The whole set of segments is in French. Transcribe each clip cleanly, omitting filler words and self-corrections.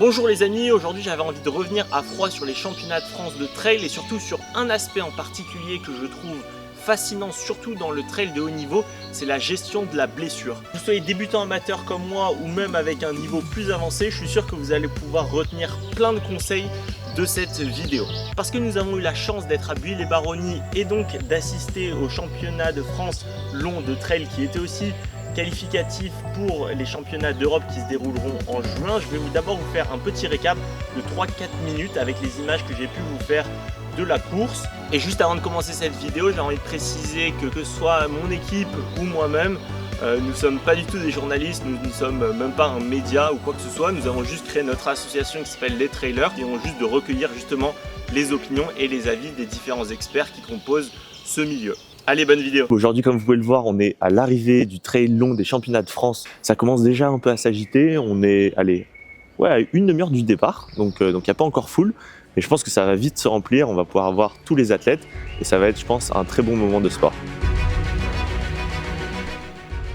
Bonjour les amis, aujourd'hui j'avais envie de revenir à froid sur les championnats de France de trail et surtout sur un aspect en particulier que je trouve fascinant, surtout dans le trail de haut niveau, c'est la gestion de la blessure. Que vous soyez débutant amateur comme moi ou même avec un niveau plus avancé, je suis sûr que vous allez pouvoir retenir plein de conseils de cette vidéo. Parce que nous avons eu la chance d'être à Buis-les-Baronnies et donc d'assister au championnat de France long de trail qui était aussi qualificatif pour les championnats d'Europe qui se dérouleront en juin. Je vais d'abord vous faire un petit récap de 3-4 minutes avec les images que j'ai pu vous faire de la course. Et juste avant de commencer cette vidéo, j'ai envie de préciser que ce soit mon équipe ou moi-même, nous ne sommes pas du tout des journalistes, nous ne sommes même pas un média ou quoi que ce soit. Nous avons juste créé notre association qui s'appelle Les Trailers, qui ont juste de recueillir justement les opinions et les avis des différents experts qui composent ce milieu. Allez, bonne vidéo. Aujourd'hui, comme vous pouvez le voir, on est à l'arrivée du trail long des championnats de France. Ça commence déjà un peu à s'agiter. On est à une demi-heure du départ, donc il n'y a pas encore full. Mais je pense que ça va vite se remplir. On va pouvoir voir tous les athlètes et ça va être, je pense, un très bon moment de sport.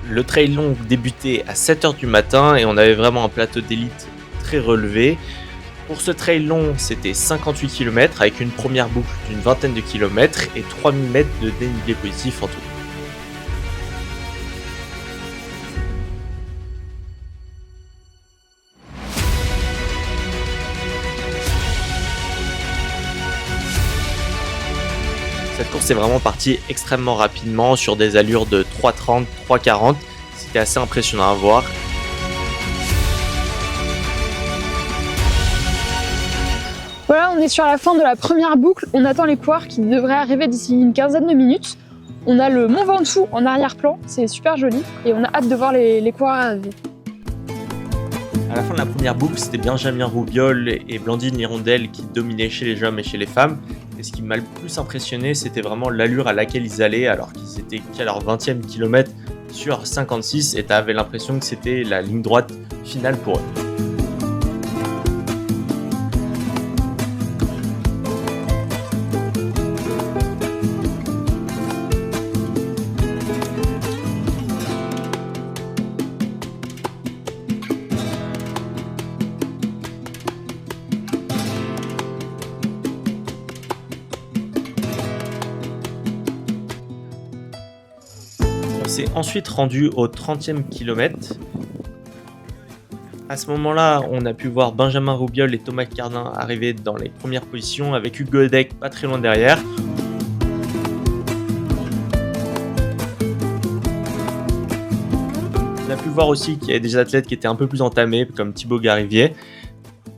Le trail long débutait à 7h du matin et on avait vraiment un plateau d'élite très relevé. Pour ce trail long, c'était 58 km avec une première boucle d'une vingtaine de kilomètres et 3000 mètres de dénivelé positif en tout. Cette course est vraiment partie extrêmement rapidement sur des allures de 3,30, 3,40. C'était assez impressionnant à voir. Voilà, on est sur la fin de la première boucle. On attend les coureurs qui devraient arriver d'ici une quinzaine de minutes. On a le Mont Ventoux en arrière-plan, c'est super joli et on a hâte de voir les coureurs arriver. À la fin de la première boucle, c'était Benjamin Roubiol et Blandine Hirondelle qui dominaient chez les hommes et chez les femmes. Et ce qui m'a le plus impressionné, c'était vraiment l'allure à laquelle ils allaient alors qu'ils étaient qu'à leur 20e kilomètre sur 56 et tu avais l'impression que c'était la ligne droite finale pour eux. On s'est ensuite rendu au 30e kilomètre. À ce moment-là, on a pu voir Benjamin Roubiol et Thomas Cardin arriver dans les premières positions avec Hugo Godec pas très loin derrière. On a pu voir aussi qu'il y avait des athlètes qui étaient un peu plus entamés comme Thibaut Garivier.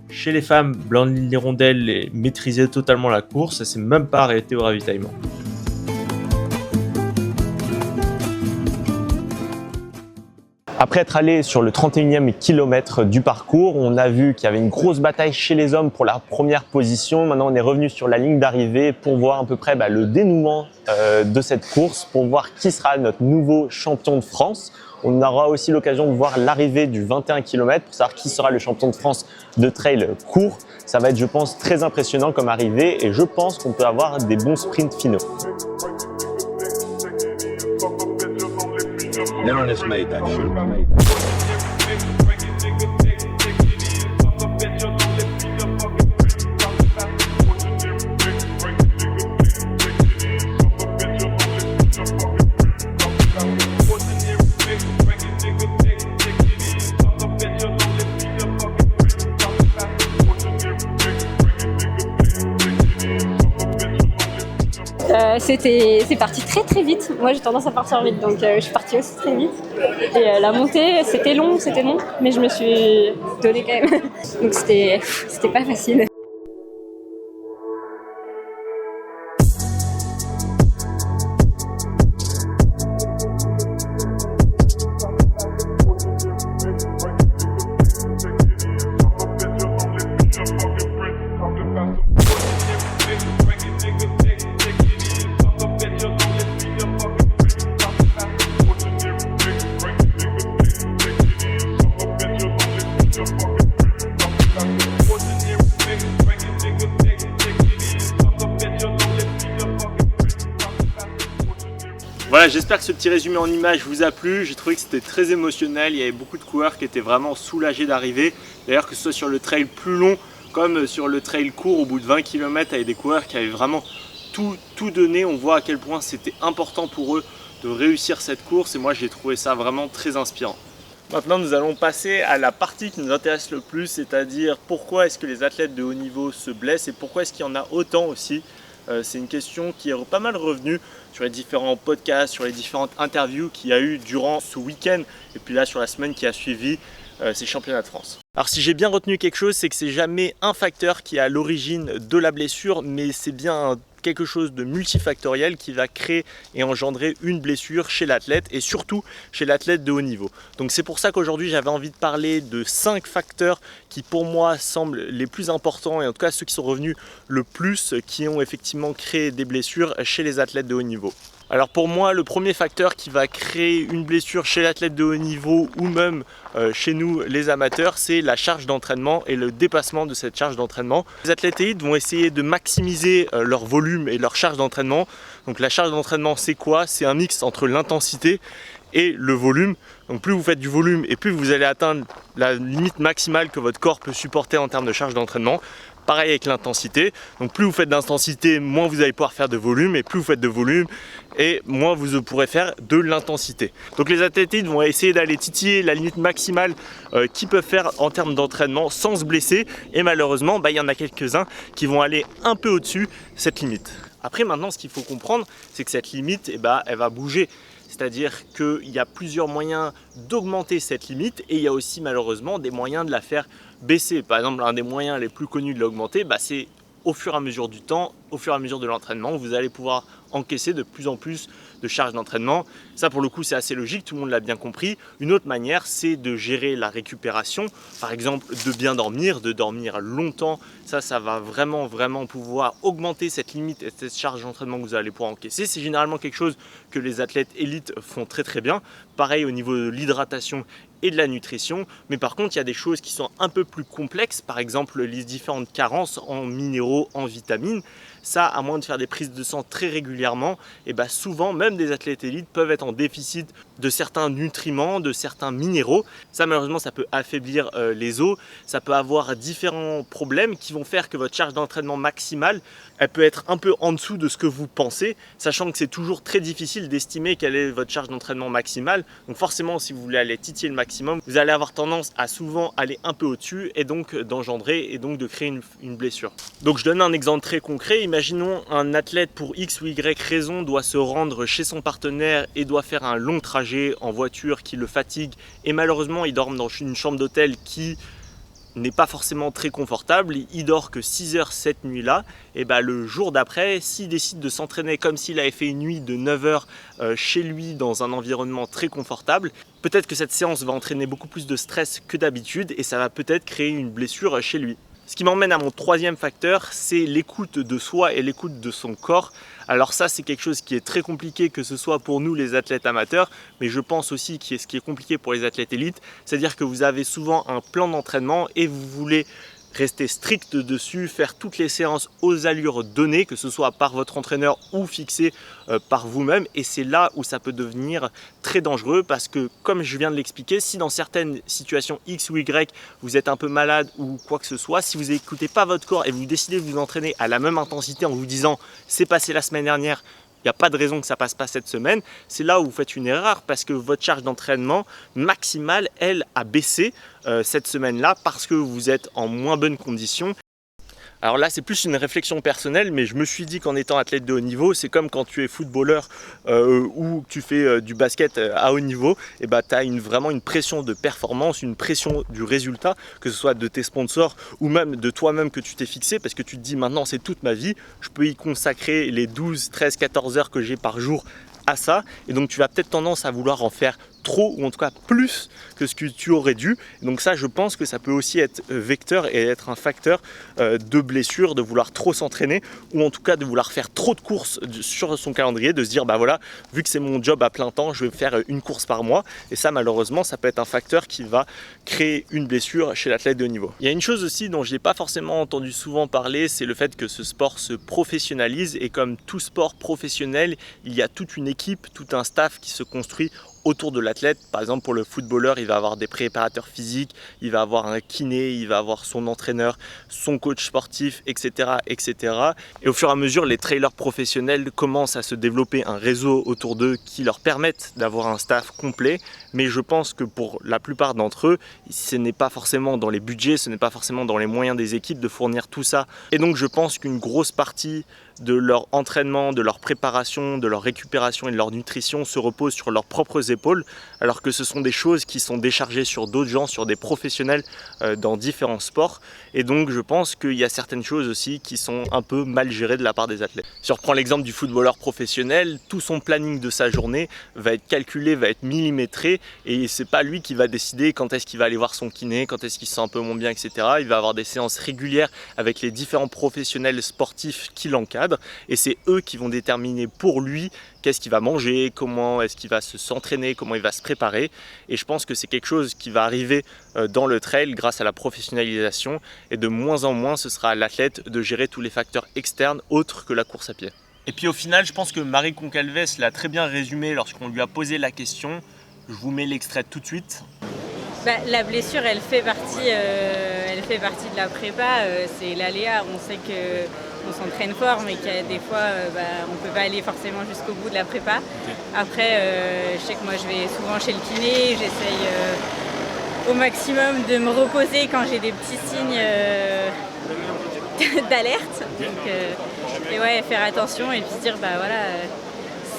Chez les femmes, Blandine Hirondelle maîtrisait totalement la course, ça s'est même pas arrêté au ravitaillement. Après être allé sur le 31e kilomètre du parcours, on a vu qu'il y avait une grosse bataille chez les hommes pour la première position. Maintenant, on est revenu sur la ligne d'arrivée pour voir à peu près le dénouement de cette course, pour voir qui sera notre nouveau champion de France. On aura aussi l'occasion de voir l'arrivée du 21 km pour savoir qui sera le champion de France de trail court. Ça va être, je pense, très impressionnant comme arrivée et je pense qu'on peut avoir des bons sprints finaux. Darren has made that shoot. C'est parti très vite. Moi j'ai tendance à partir vite, donc je suis partie aussi très vite. Et la montée, c'était long, mais je me suis donnée quand même. Donc c'était pas facile. Voilà, j'espère que ce petit résumé en images vous a plu. J'ai trouvé que c'était très émotionnel. Il y avait beaucoup de coureurs qui étaient vraiment soulagés d'arriver. D'ailleurs, que ce soit sur le trail plus long comme sur le trail court, au bout de 20 km, avec des coureurs qui avaient vraiment tout donné. On voit à quel point c'était important pour eux de réussir cette course. Et moi, j'ai trouvé ça vraiment très inspirant. Maintenant, nous allons passer à la partie qui nous intéresse le plus, c'est-à-dire pourquoi est-ce que les athlètes de haut niveau se blessent et pourquoi est-ce qu'il y en a autant aussi. C'est une question qui est pas mal revenue sur les différents podcasts, sur les différentes interviews qu'il y a eu durant ce week-end et puis là sur la semaine qui a suivi ces championnats de France. Alors si j'ai bien retenu quelque chose, c'est que c'est jamais un facteur qui est à l'origine de la blessure, mais c'est bien quelque chose de multifactoriel qui va créer et engendrer une blessure chez l'athlète et surtout chez l'athlète de haut niveau. Donc c'est pour ça qu'aujourd'hui j'avais envie de parler de 5 facteurs qui pour moi semblent les plus importants et en tout cas ceux qui sont revenus le plus, qui ont effectivement créé des blessures chez les athlètes de haut niveau. Alors pour moi, le premier facteur qui va créer une blessure chez l'athlète de haut niveau ou même chez nous les amateurs, c'est la charge d'entraînement et le dépassement de cette charge d'entraînement. Les athlètes élites vont essayer de maximiser leur volume et leur charge d'entraînement. Donc la charge d'entraînement, c'est quoi? C'est un mix entre l'intensité et le volume. Donc plus vous faites du volume et plus vous allez atteindre la limite maximale que votre corps peut supporter en termes de charge d'entraînement. Pareil avec l'intensité, donc plus vous faites d'intensité, moins vous allez pouvoir faire de volume, et plus vous faites de volume, et moins vous pourrez faire de l'intensité. Donc les athlètes vont essayer d'aller titiller la limite maximale qu'ils peuvent faire en termes d'entraînement sans se blesser, et malheureusement, il y en a quelques-uns qui vont aller un peu au-dessus de cette limite. Après maintenant, ce qu'il faut comprendre, c'est que cette limite, elle va bouger. C'est-à-dire qu'il y a plusieurs moyens d'augmenter cette limite et il y a aussi malheureusement des moyens de la faire baisser. Par exemple, un des moyens les plus connus de l'augmenter, c'est au fur et à mesure du temps, au fur et à mesure de l'entraînement, vous allez pouvoir encaisser de plus en plus de charges d'entraînement. Ça pour le coup c'est assez logique, tout le monde l'a bien compris. Une autre manière c'est de gérer la récupération, par exemple de bien dormir, de dormir longtemps. Ça va vraiment pouvoir augmenter cette limite et cette charge d'entraînement que vous allez pouvoir encaisser. C'est généralement quelque chose que les athlètes élites font très bien. Pareil au niveau de l'hydratation et de la nutrition, mais par contre il y a des choses qui sont un peu plus complexes, par exemple les différentes carences en minéraux, en vitamines. Ça, à moins de faire des prises de sang très régulièrement, et souvent même des athlètes élites peuvent être en déficit de certains nutriments, de certains minéraux. Ça malheureusement ça peut affaiblir les os, ça peut avoir différents problèmes qui vont faire que votre charge d'entraînement maximale, elle peut être un peu en dessous de ce que vous pensez, sachant que c'est toujours très difficile d'estimer quelle est votre charge d'entraînement maximale. Donc forcément si vous voulez aller titiller le maximum, vous allez avoir tendance à souvent aller un peu au-dessus et donc d'engendrer et donc de créer une blessure. Donc je donne un exemple très concret. Imaginons un athlète pour X ou Y raison doit se rendre chez son partenaire et doit faire un long trajet en voiture qui le fatigue et malheureusement il dort dans une chambre d'hôtel qui n'est pas forcément très confortable, il dort que 6 heures cette nuit-là, et le jour d'après, s'il décide de s'entraîner comme s'il avait fait une nuit de 9 heures chez lui dans un environnement très confortable, peut-être que cette séance va entraîner beaucoup plus de stress que d'habitude et ça va peut-être créer une blessure chez lui. Ce qui m'emmène à mon troisième facteur, c'est l'écoute de soi et l'écoute de son corps. Alors ça, c'est quelque chose qui est très compliqué, que ce soit pour nous les athlètes amateurs, mais je pense aussi que ce qui est compliqué pour les athlètes élites, c'est-à-dire que vous avez souvent un plan d'entraînement et vous voulez rester strict dessus, faire toutes les séances aux allures données, que ce soit par votre entraîneur ou fixé par vous-même, et c'est là où ça peut devenir très dangereux parce que comme je viens de l'expliquer, si dans certaines situations X ou Y vous êtes un peu malade ou quoi que ce soit, si vous n'écoutez pas votre corps et vous décidez de vous entraîner à la même intensité en vous disant c'est passé la semaine dernière, il n'y a pas de raison que ça passe pas cette semaine, c'est là où vous faites une erreur parce que votre charge d'entraînement maximale, elle, a baissé cette semaine-là parce que vous êtes en moins bonne condition. Alors là, c'est plus une réflexion personnelle, mais je me suis dit qu'en étant athlète de haut niveau, c'est comme quand tu es footballeur ou que tu fais du basket à haut niveau, et tu as vraiment une pression de performance, une pression du résultat, que ce soit de tes sponsors ou même de toi-même que tu t'es fixé, parce que tu te dis maintenant c'est toute ma vie, je peux y consacrer les 12, 13, 14 heures que j'ai par jour à ça, et donc tu vas peut-être tendance à vouloir en faire trop, ou en tout cas plus que ce que tu aurais dû. Donc ça, je pense que ça peut aussi être vecteur et être un facteur de blessure, de vouloir trop s'entraîner, ou en tout cas de vouloir faire trop de courses sur son calendrier, de se dire bah voilà, vu que c'est mon job à plein temps, je vais faire une course par mois. Et ça, malheureusement, ça peut être un facteur qui va créer une blessure chez l'athlète de haut niveau. Il y a une chose aussi dont je n'ai pas forcément entendu souvent parler, c'est le fait que ce sport se professionnalise, et comme tout sport professionnel, il y a toute une équipe, tout un staff qui se construit autour de l'athlète. Par exemple, pour le footballeur, il va avoir des préparateurs physiques, il va avoir un kiné, il va avoir son entraîneur, son coach sportif, etc., etc. Et au fur et à mesure, les trailers professionnels commencent à se développer un réseau autour d'eux qui leur permettent d'avoir un staff complet. Mais je pense que pour la plupart d'entre eux, ce n'est pas forcément dans les budgets, ce n'est pas forcément dans les moyens des équipes de fournir tout ça. Et donc je pense qu'une grosse partie de leur entraînement, de leur préparation, de leur récupération et de leur nutrition se repose sur leurs propres épaules, alors que ce sont des choses qui sont déchargées sur d'autres gens, sur des professionnels dans différents sports. Et donc je pense qu'il y a certaines choses aussi qui sont un peu mal gérées de la part des athlètes. Si on reprend l'exemple du footballeur professionnel, tout son planning de sa journée va être calculé, va être millimétré, et c'est pas lui qui va décider quand est-ce qu'il va aller voir son kiné, quand est-ce qu'il se sent un peu moins bien, etc. Il va avoir des séances régulières avec les différents professionnels sportifs qui l'encadrent, et c'est eux qui vont déterminer pour lui qu'est-ce qu'il va manger, comment est-ce qu'il va s'entraîner, comment il va se préparer. Et je pense que c'est quelque chose qui va arriver dans le trail grâce à la professionnalisation, et de moins en moins ce sera à l'athlète de gérer tous les facteurs externes autres que la course à pied. Et puis au final, je pense que Marie Concalves l'a très bien résumé lorsqu'on lui a posé la question. Je vous mets l'extrait tout de suite. La blessure, elle fait partie de la prépa, c'est l'aléa. On sait qu'on s'entraîne fort, mais qu'il y a des fois, on ne peut pas aller forcément jusqu'au bout de la prépa. Okay. Après, je sais que moi, je vais souvent chez le kiné, j'essaye au maximum de me reposer quand j'ai des petits signes d'alerte. Donc, et ouais, faire attention et puis se dire,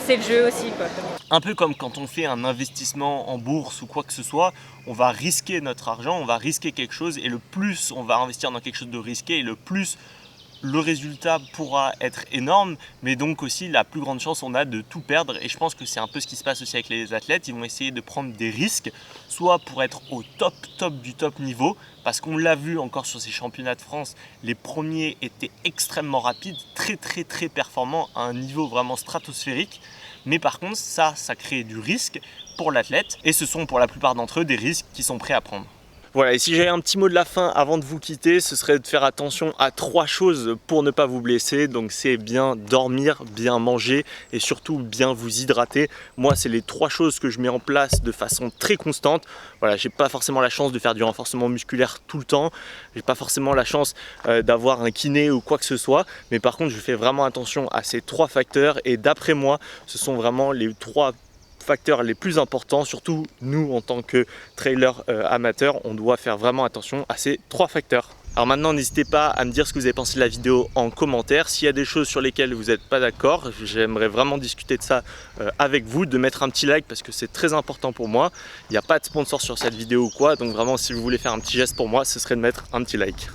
c'est le jeu aussi, quoi. Un peu comme quand on fait un investissement en bourse ou quoi que ce soit, on va risquer notre argent, on va risquer quelque chose, et le plus on va investir dans quelque chose de risqué, et le plus le résultat pourra être énorme, mais donc aussi la plus grande chance on a de tout perdre. Et je pense que c'est un peu ce qui se passe aussi avec les athlètes. Ils vont essayer de prendre des risques, soit pour être au top du top niveau, parce qu'on l'a vu encore sur ces championnats de France, les premiers étaient extrêmement rapides, très performants à un niveau vraiment stratosphérique. Mais par contre, ça crée du risque pour l'athlète, et ce sont pour la plupart d'entre eux des risques qu'ils sont prêts à prendre. Voilà, et si j'avais un petit mot de la fin avant de vous quitter, ce serait de faire attention à 3 choses pour ne pas vous blesser. Donc c'est bien dormir, bien manger et surtout bien vous hydrater. Moi, c'est les 3 choses que je mets en place de façon très constante. Voilà, j'ai pas forcément la chance de faire du renforcement musculaire tout le temps. J'ai pas forcément la chance d'avoir un kiné ou quoi que ce soit. Mais par contre, je fais vraiment attention à ces 3 facteurs, et d'après moi, ce sont vraiment les 3 facteurs les plus importants. Surtout nous, en tant que trailer amateur, on doit faire vraiment attention à ces 3 facteurs. Alors maintenant, n'hésitez pas à me dire ce que vous avez pensé de la vidéo en commentaire. S'il y a des choses sur lesquelles vous n'êtes pas d'accord, j'aimerais vraiment discuter de ça avec vous, de mettre un petit like parce que c'est très important pour moi. Il n'y a pas de sponsor sur cette vidéo ou quoi, donc vraiment si vous voulez faire un petit geste pour moi, ce serait de mettre un petit like.